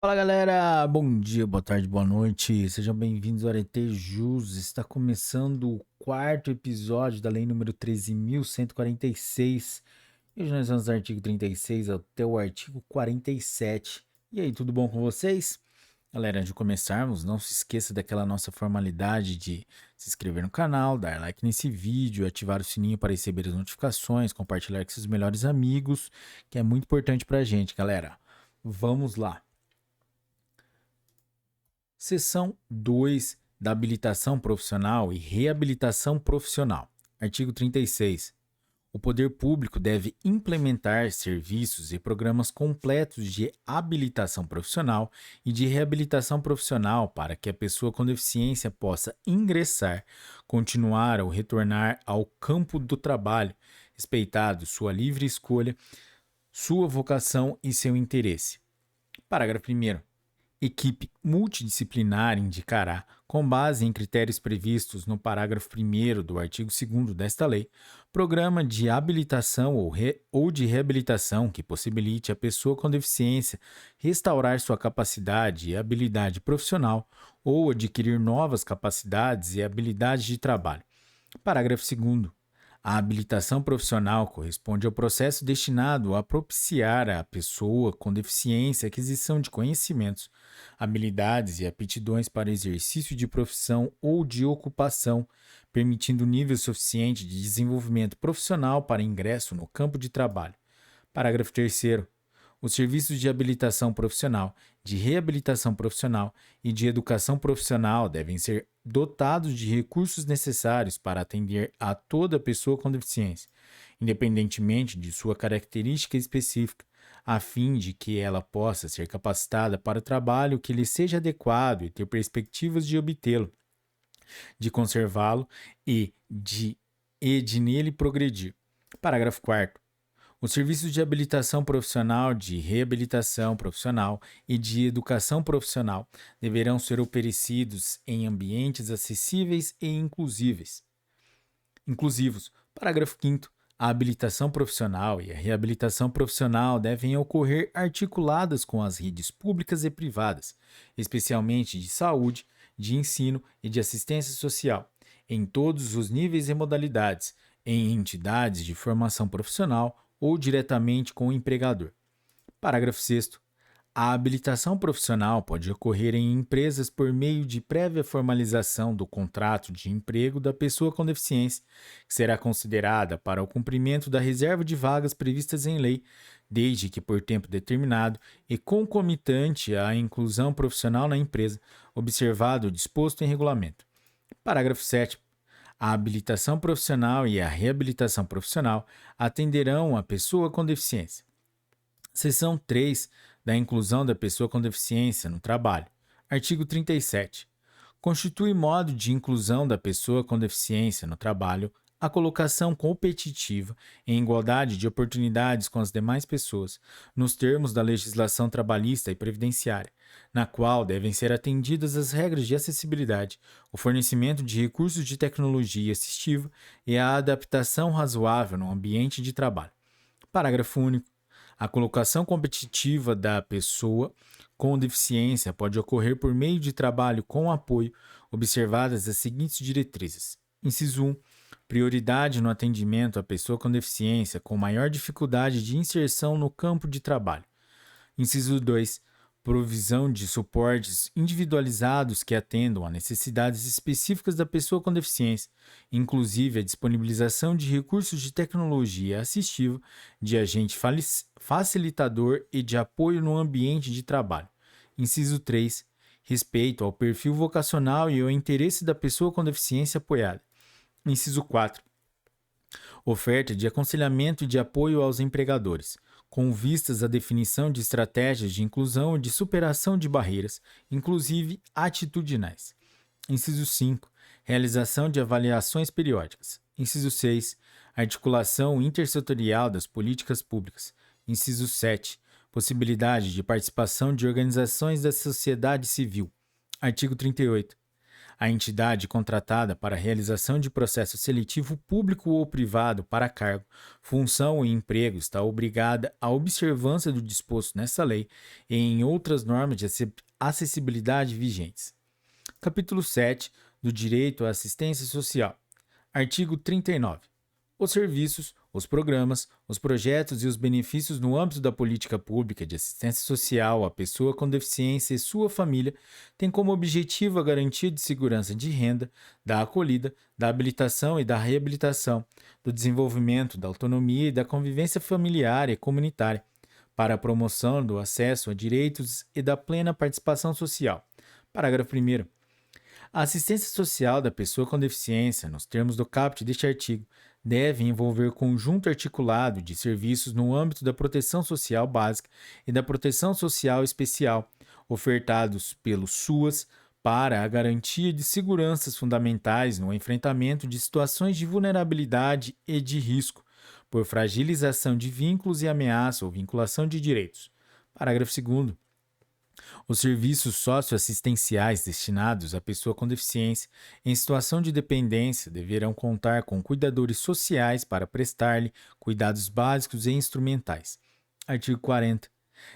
Fala galera, bom dia, boa tarde, boa noite, sejam bem-vindos ao Arete Jus. Está começando o quarto episódio da Lei número 13.146 e hoje nós vamos do artigo 36 até o artigo 47. E aí, tudo bom com vocês? Galera, antes de começarmos, não se esqueça daquela nossa formalidade de se inscrever no canal, dar like nesse vídeo, ativar o sininho para receber as notificações, compartilhar com seus melhores amigos, que é muito importante pra gente, galera. Vamos lá. Seção 2 da habilitação profissional e reabilitação profissional. Artigo 36. O poder público deve implementar serviços e programas completos de habilitação profissional e de reabilitação profissional para que a pessoa com deficiência possa ingressar, continuar ou retornar ao campo do trabalho, respeitado sua livre escolha, sua vocação e seu interesse. Parágrafo 1º. Equipe multidisciplinar indicará, com base em critérios previstos no parágrafo 1º do artigo 2º desta lei, programa de habilitação ou de reabilitação que possibilite à pessoa com deficiência restaurar sua capacidade e habilidade profissional ou adquirir novas capacidades e habilidades de trabalho. Parágrafo 2º. A habilitação profissional corresponde ao processo destinado a propiciar à pessoa com deficiência a aquisição de conhecimentos, habilidades e aptidões para exercício de profissão ou de ocupação, permitindo nível suficiente de desenvolvimento profissional para ingresso no campo de trabalho. Parágrafo 3º. Os serviços de habilitação profissional, de reabilitação profissional e de educação profissional devem ser dotados de recursos necessários para atender a toda pessoa com deficiência, independentemente de sua característica específica, a fim de que ela possa ser capacitada para o trabalho que lhe seja adequado e ter perspectivas de obtê-lo, de conservá-lo e de nele progredir. Parágrafo 4º. Os serviços de habilitação profissional, de reabilitação profissional e de educação profissional deverão ser oferecidos em ambientes acessíveis e inclusivos. Parágrafo 5º. A habilitação profissional e a reabilitação profissional devem ocorrer articuladas com as redes públicas e privadas, especialmente de saúde, de ensino e de assistência social, em todos os níveis e modalidades, em entidades de formação profissional ou diretamente com o empregador. Parágrafo 6º. A habilitação profissional pode ocorrer em empresas por meio de prévia formalização do contrato de emprego da pessoa com deficiência, que será considerada para o cumprimento da reserva de vagas previstas em lei, desde que por tempo determinado e concomitante à inclusão profissional na empresa, observado o disposto em regulamento. Parágrafo 7º. A habilitação profissional e a reabilitação profissional atenderão a pessoa com deficiência. Seção 3 da inclusão da pessoa com deficiência no trabalho. Artigo 37. Constitui modo de inclusão da pessoa com deficiência no trabalho a colocação competitiva em igualdade de oportunidades com as demais pessoas, nos termos da legislação trabalhista e previdenciária, na qual devem ser atendidas as regras de acessibilidade, o fornecimento de recursos de tecnologia assistiva e a adaptação razoável no ambiente de trabalho. Parágrafo único. A colocação competitiva da pessoa com deficiência pode ocorrer por meio de trabalho com apoio, observadas as seguintes diretrizes. Inciso 1. Prioridade no atendimento à pessoa com deficiência com maior dificuldade de inserção no campo de trabalho. Inciso 2. Provisão de suportes individualizados que atendam a necessidades específicas da pessoa com deficiência, inclusive a disponibilização de recursos de tecnologia assistiva, de agente facilitador e de apoio no ambiente de trabalho. Inciso 3. Respeito ao perfil vocacional e ao interesse da pessoa com deficiência apoiada. Inciso 4. Oferta de aconselhamento e de apoio aos empregadores, com vistas à definição de estratégias de inclusão e de superação de barreiras, inclusive atitudinais. Inciso 5. Realização de avaliações periódicas. Inciso 6. Articulação intersetorial das políticas públicas. Inciso 7. Possibilidade de participação de organizações da sociedade civil. Artigo 38. A entidade contratada para a realização de processo seletivo público ou privado para cargo, função ou emprego está obrigada à observância do disposto nesta lei e em outras normas de acessibilidade vigentes. Capítulo 7 do Direito à Assistência Social. Artigo 39. Os serviços, os programas, os projetos e os benefícios no âmbito da política pública de assistência social à pessoa com deficiência e sua família têm como objetivo a garantia de segurança de renda, da acolhida, da habilitação e da reabilitação, do desenvolvimento, da autonomia e da convivência familiar e comunitária, para a promoção do acesso a direitos e da plena participação social. Parágrafo 1º. A assistência social da pessoa com deficiência, nos termos do caput deste artigo, deve envolver conjunto articulado de serviços no âmbito da proteção social básica e da proteção social especial, ofertados pelo SUAS para a garantia de seguranças fundamentais no enfrentamento de situações de vulnerabilidade e de risco, por fragilização de vínculos e ameaça ou vinculação de direitos. Parágrafo 2º. Os serviços socioassistenciais destinados à pessoa com deficiência em situação de dependência deverão contar com cuidadores sociais para prestar-lhe cuidados básicos e instrumentais. Artigo 40.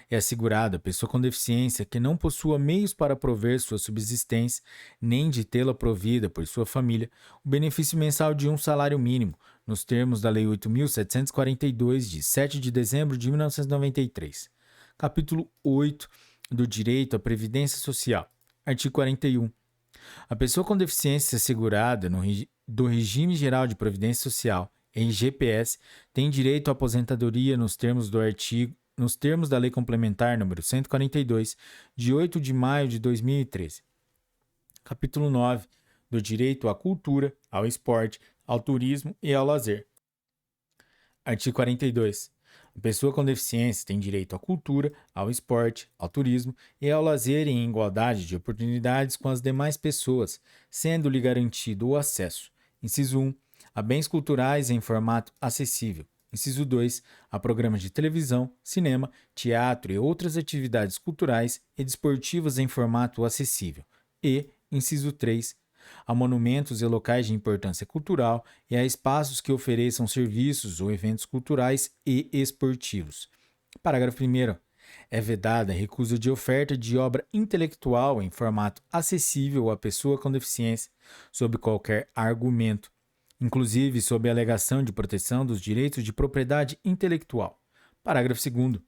É assegurado à pessoa com deficiência que não possua meios para prover sua subsistência, nem de tê-la provida por sua família, o benefício mensal de um salário mínimo, nos termos da Lei 8.742, de 7 de dezembro de 1993. Capítulo 8 do Direito à Previdência Social. Artigo 41. A pessoa com deficiência assegurada do Regime Geral de Previdência Social, RGPS, tem direito à aposentadoria nos termos da Lei Complementar nº 142, de 8 de maio de 2013. Capítulo 9 do Direito à Cultura, ao Esporte, ao Turismo e ao Lazer. Artigo 42. A pessoa com deficiência tem direito à cultura, ao esporte, ao turismo e ao lazer em igualdade de oportunidades com as demais pessoas, sendo-lhe garantido o acesso. Inciso 1. A bens culturais em formato acessível. Inciso 2. A programas de televisão, cinema, teatro e outras atividades culturais e desportivas em formato acessível. E, inciso 3. A monumentos e locais de importância cultural e a espaços que ofereçam serviços ou eventos culturais e esportivos. Parágrafo 1º. É vedada a recusa de oferta de obra intelectual em formato acessível à pessoa com deficiência, sob qualquer argumento, inclusive sob a alegação de proteção dos direitos de propriedade intelectual. Parágrafo 2º.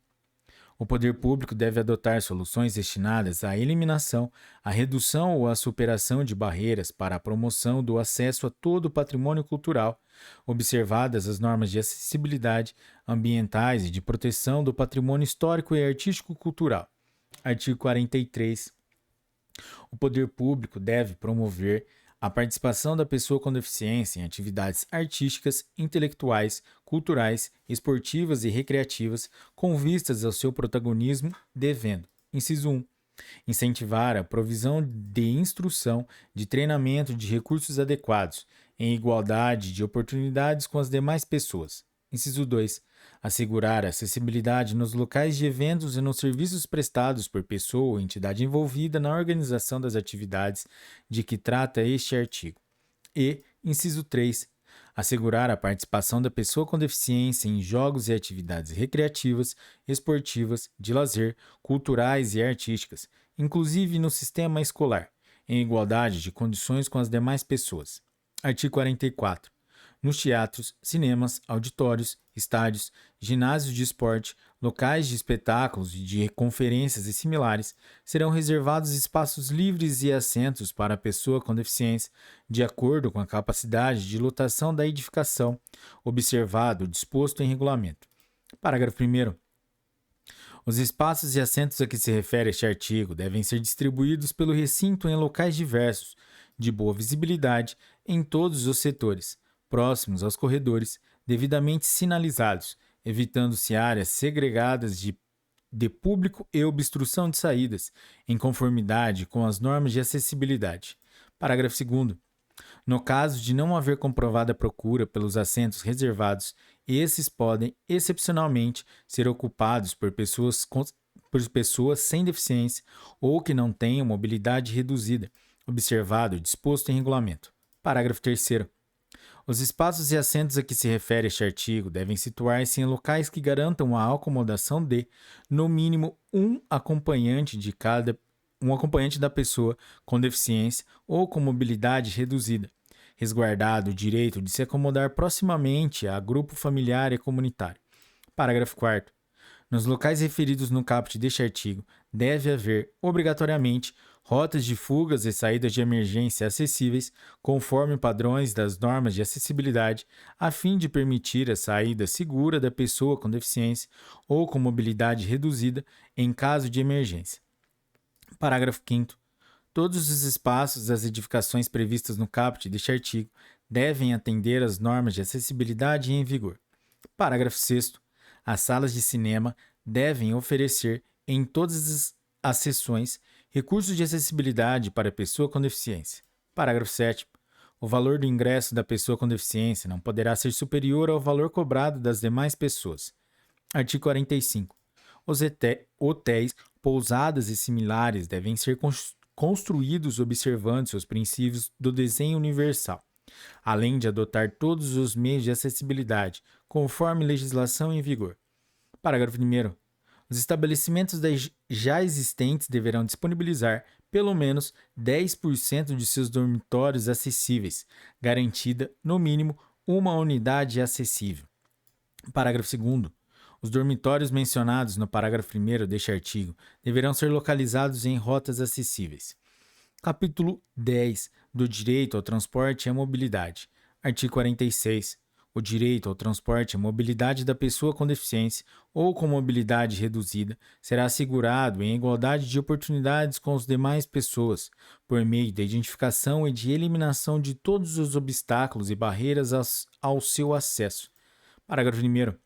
O poder público deve adotar soluções destinadas à eliminação, à redução ou à superação de barreiras para a promoção do acesso a todo o patrimônio cultural, observadas as normas de acessibilidade, ambientais e de proteção do patrimônio histórico e artístico-cultural. Artigo 43. O poder público deve promover a participação da pessoa com deficiência em atividades artísticas, intelectuais, culturais, esportivas e recreativas, com vistas ao seu protagonismo, devendo, inciso 1, incentivar a provisão de instrução, de treinamento de recursos adequados, em igualdade de oportunidades com as demais pessoas. Inciso 2. Assegurar a acessibilidade nos locais de eventos e nos serviços prestados por pessoa ou entidade envolvida na organização das atividades de que trata este artigo. E, inciso 3. Assegurar a participação da pessoa com deficiência em jogos e atividades recreativas, esportivas, de lazer, culturais e artísticas, inclusive no sistema escolar, em igualdade de condições com as demais pessoas. Artigo 44. Nos teatros, cinemas, auditórios, estádios, ginásios de esporte, locais de espetáculos e de conferências e similares, serão reservados espaços livres e assentos para a pessoa com deficiência, de acordo com a capacidade de lotação da edificação, observado o disposto em regulamento. Parágrafo 1º. Os espaços e assentos a que se refere este artigo devem ser distribuídos pelo recinto em locais diversos, de boa visibilidade, em todos os setores, próximos aos corredores, devidamente sinalizados, evitando-se áreas segregadas de público e obstrução de saídas, em conformidade com as normas de acessibilidade. Parágrafo 2º. No caso de não haver comprovada procura pelos assentos reservados, esses podem, excepcionalmente, ser ocupados por pessoas sem deficiência ou que não tenham mobilidade reduzida, observado o disposto em regulamento. Parágrafo 3º. Os espaços e assentos a que se refere este artigo devem situar-se em locais que garantam a acomodação de, no mínimo, um acompanhante da pessoa com deficiência ou com mobilidade reduzida, resguardado o direito de se acomodar proximamente a grupo familiar e comunitário. Parágrafo 4º. Nos locais referidos no caput deste artigo, deve haver, obrigatoriamente, rotas de fugas e saídas de emergência acessíveis, conforme padrões das normas de acessibilidade, a fim de permitir a saída segura da pessoa com deficiência ou com mobilidade reduzida em caso de emergência. Parágrafo 5º. Todos os espaços das edificações previstas no caput deste artigo devem atender às normas de acessibilidade em vigor. Parágrafo 6º. As salas de cinema devem oferecer, em todas as sessões, recursos de acessibilidade para a pessoa com deficiência. Parágrafo 7º. O valor do ingresso da pessoa com deficiência não poderá ser superior ao valor cobrado das demais pessoas. Artigo 45. Os hotéis, pousadas e similares devem ser construídos observando os princípios do desenho universal, além de adotar todos os meios de acessibilidade, conforme legislação em vigor. Parágrafo 1º. Os estabelecimentos já existentes deverão disponibilizar, pelo menos, 10% de seus dormitórios acessíveis, garantida, no mínimo, uma unidade acessível. Parágrafo 2º. Os dormitórios mencionados no parágrafo 1º deste artigo deverão ser localizados em rotas acessíveis. Capítulo 10 do Direito ao Transporte e à Mobilidade. Artigo 46. O direito ao transporte e à mobilidade da pessoa com deficiência ou com mobilidade reduzida será assegurado em igualdade de oportunidades com as demais pessoas, por meio da identificação e de eliminação de todos os obstáculos e barreiras ao seu acesso. Parágrafo 1º.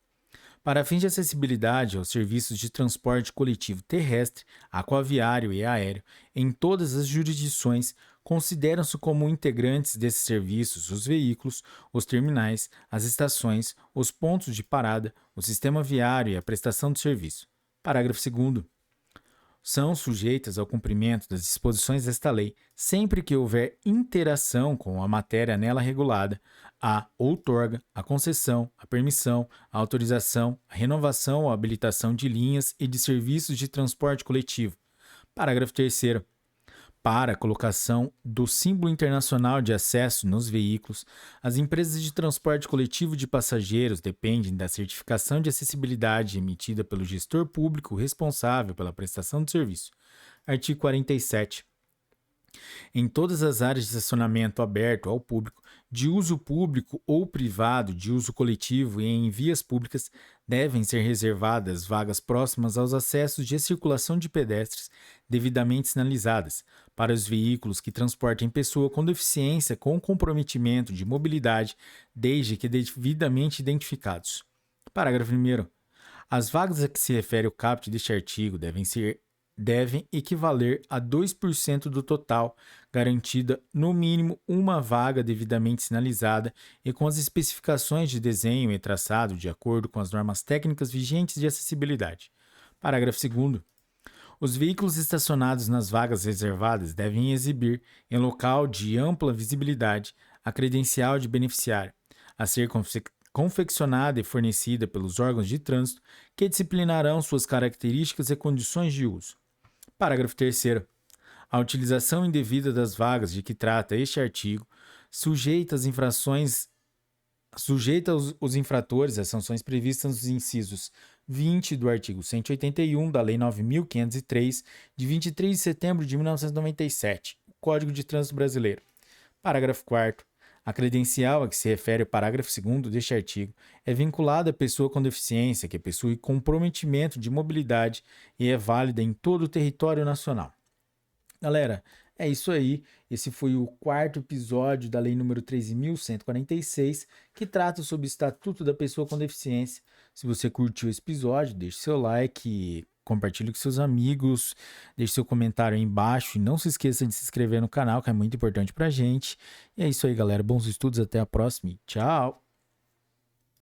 Para fins de acessibilidade aos serviços de transporte coletivo terrestre, aquaviário e aéreo, em todas as jurisdições, consideram-se como integrantes desses serviços os veículos, os terminais, as estações, os pontos de parada, o sistema viário e a prestação de serviço. Parágrafo 2º. São sujeitas ao cumprimento das disposições desta lei, sempre que houver interação com a matéria nela regulada, a outorga, a concessão, a permissão, a autorização, a renovação ou habilitação de linhas e de serviços de transporte coletivo. Parágrafo 3º. Para a colocação do símbolo internacional de acesso nos veículos, as empresas de transporte coletivo de passageiros dependem da certificação de acessibilidade emitida pelo gestor público responsável pela prestação de serviço. Artigo 47. Em todas as áreas de estacionamento aberto ao público, de uso público ou privado, de uso coletivo e em vias públicas, devem ser reservadas vagas próximas aos acessos de circulação de pedestres devidamente sinalizadas, para os veículos que transportem pessoa com deficiência com comprometimento de mobilidade, desde que devidamente identificados. Parágrafo 1º. As vagas a que se refere o caput deste artigo devem equivaler a 2% do total, garantida no mínimo uma vaga devidamente sinalizada e com as especificações de desenho e traçado de acordo com as normas técnicas vigentes de acessibilidade. Parágrafo 2º. Os veículos estacionados nas vagas reservadas devem exibir, em local de ampla visibilidade, a credencial de beneficiário, a ser confeccionada e fornecida pelos órgãos de trânsito, que disciplinarão suas características e condições de uso. Parágrafo 3º. A utilização indevida das vagas de que trata este artigo sujeita os infratores às sanções previstas nos incisos 20 do artigo 181 da Lei 9.503, de 23 de setembro de 1997, Código de Trânsito Brasileiro. Parágrafo 4º. A credencial a que se refere o parágrafo 2º deste artigo é vinculada à pessoa com deficiência que possui comprometimento de mobilidade e é válida em todo o território nacional. Galera, é isso aí. Esse foi o 4º episódio da Lei número 13.146, que trata sobre o Estatuto da Pessoa com Deficiência. Se você curtiu esse episódio, deixe seu like, compartilhe com seus amigos, deixe seu comentário aí embaixo e não se esqueça de se inscrever no canal, que é muito importante pra gente. E é isso aí, galera. Bons estudos, até a próxima e tchau!